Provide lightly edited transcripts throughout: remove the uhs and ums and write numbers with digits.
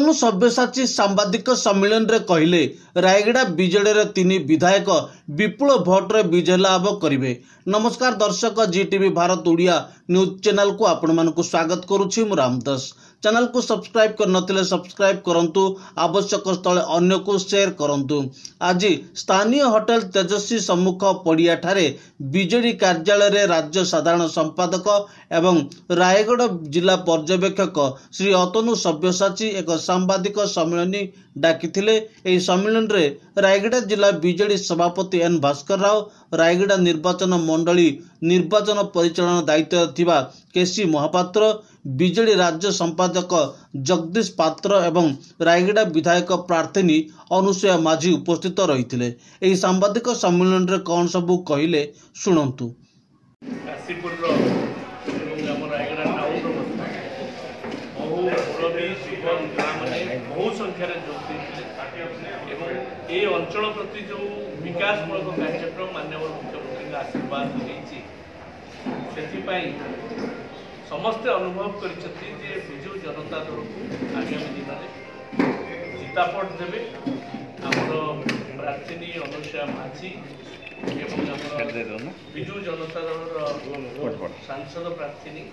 ଅତନୁ ସବ୍ୟସାଚୀ ସାମ୍ବାଦିକ ସମ୍ମିଳନୀ ରେ କହିଲେ ରାୟଗଡ଼ା ବିଜେଡିର 3 विधायक विपुल भोट्रे विजय लाभ करेंगे। नमस्कार दर्शक, जीटीवी भारत ओडिया न्यूज चैनल को आपण मानक स्वागत करुछि। मु रामदास। चैनल को सब्सक्राइब कर नथिले सब्सक्राइब करंतु, आवश्यक स्थले अन्य को शेयर करंतु। आज स्थानीय होटल तेजस्वी सम्मुख पड़िया ठारे बीजेडी कार्यालय रे राज्य साधारण संपादक एवं रायगढ़ जिला पर्यवेक्षक श्री अतनु सब्यसाची एक सांबादिक सम्मेलन डाकिथिले। एही सम्मेलन रे रायगढ़ जिला बीजेडी सभापति एन भास्कर राव, रायगढ़ निर्वाचन मंडली निर्वाचन परिचालन दायित्व थिबा केसी महापात्र, बीजेडी राज्य संपादक जगदीश पात्र एवं रायगढ़ विधायक प्रार्थनी अनुसुया माझी उपस्थित रहिथिले। एही सांबादिक सम्मेलन रे कोन सबु कहिले सुनंतु। बहु संख्यार ये अंचल प्रति जो विकासमूलक कार्यक्रम माननीय मुख्यमंत्री आशीर्वाद से समस्ते अनुभव कर विजु जनता दल को आगामी दिन में जितापट देवे। आमर प्रार्थनी अनुसुया माझी विजु जनता दल सांसद प्रार्थनी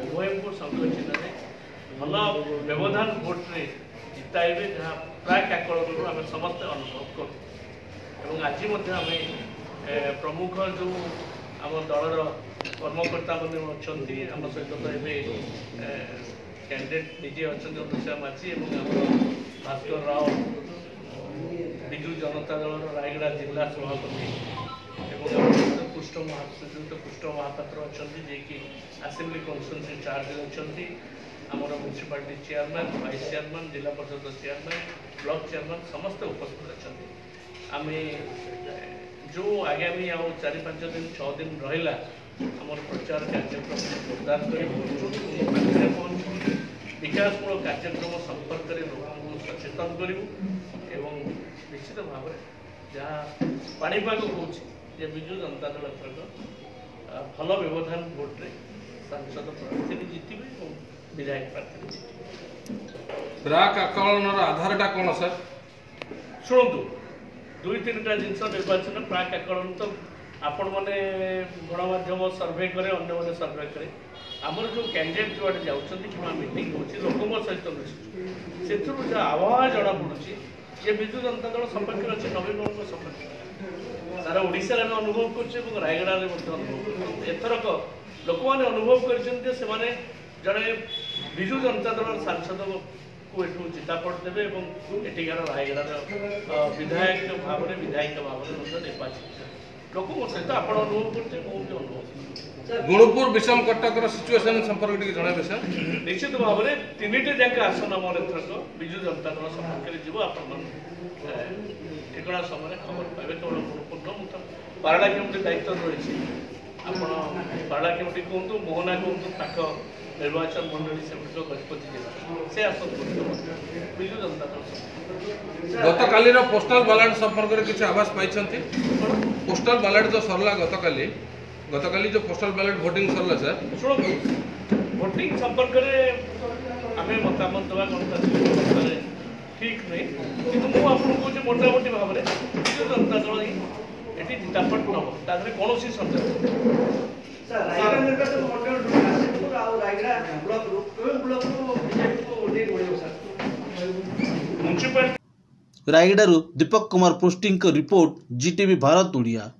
उभय को संघ चिन्ह भल व्यवधान भोट्रे जिताइबे, जहाँ प्राक आकलन आम समस्त अनुभव करूँ। आज आम प्रमुख जो आम दलर कर्मकर्ता मैंने अच्छा आम सहित तो ये कैंडिडेट निजे अच्छा अनुसुया माझी और भास्कर राव विजु जनता दल रायगड़ा जिला सभापति और कृष्ण महापात्र अच्छा जी आसेम्बली कन्स्टिट्यूएंसी चार्ज अच्छा, आमर म्यूनिसिपालिटी चेयरमैन, वाइस चेयरमैन, जिला परिषद चेयरमैन, ब्लॉक चेयरमैन समस्त उपस्थित अच्छा। आम जो आगामी आउ 4-5 दिन 6 दिन रहा आमर प्रचार कार्यक्रम जोरदार कर विकासमूलक कार्यक्रम संपर्क में लोक सचेतन करूँ। निश्चित भाव जहाँ पाणीपाग हो विजु जनता दल भल व्यवधान भोट्रे सांसद प्रार्थी जितबे, विधायक प्रार्थी प्राक आकलन आधारटा कौन सर? शुणु 2-3टा जिनस निर्वाचन प्राक आकलन तो आपण मैंने गणमाध्यम सर्वे करे, अन्य मैंने सर्वे करे। आमर जो कैंडिडेट जो जाऊँच कि मीटिंग हो लोक सहित मिशु से आबहावा जना पड़ुची ये विजु जनता दल संपर्क अच्छे नवीन बाबू संपर्क सारा ओडिशा अनुभव कर रायगड़ा अनुभव कर। एथरक लोक मैंने अनुभव कर जड़े विजु जनता दल सांसद को एठू जितापट देवे और एठिकार रायगड़ा विधायक भाव में निर्वाचित लोक सहित आप अनुभव करते अनुभव। गुणुपुर विषम कटक सिचुएशन संपर्क जन सर? निश्चित भाव में 3टे जाक आसन आमर एथरक विजु जनता दल संपर्क जीव ठिका समय खबर पाइबे। केवल गुणुपुर मुझे पारड़ा केमती दायित्व रही आप पारड़ा केमती कहतु, मोहना कहतु, ताक निर्वाचन मंडली से गजपति जिला से आसन विजु जनता दल। गत काली पोस्टाल बैलेट संपर्क में किसी आभास पाई? पोस्टाल बैलेट जो सरला गत काली जो पोस्टाल बैलेट वोटिंग सरला सर? शुणु वोटिंग संपर्क में आम मतामत देवा गणतांत्रिक ठीक नहीं, कि मुझे मोटामोटी भाव में विजु जनता दल ये जितापट नब कौन सन्देह रायगड़ू दीपक कुमार पोस्टिंग रिपोर्ट, जीटीवी भारत ओडिया।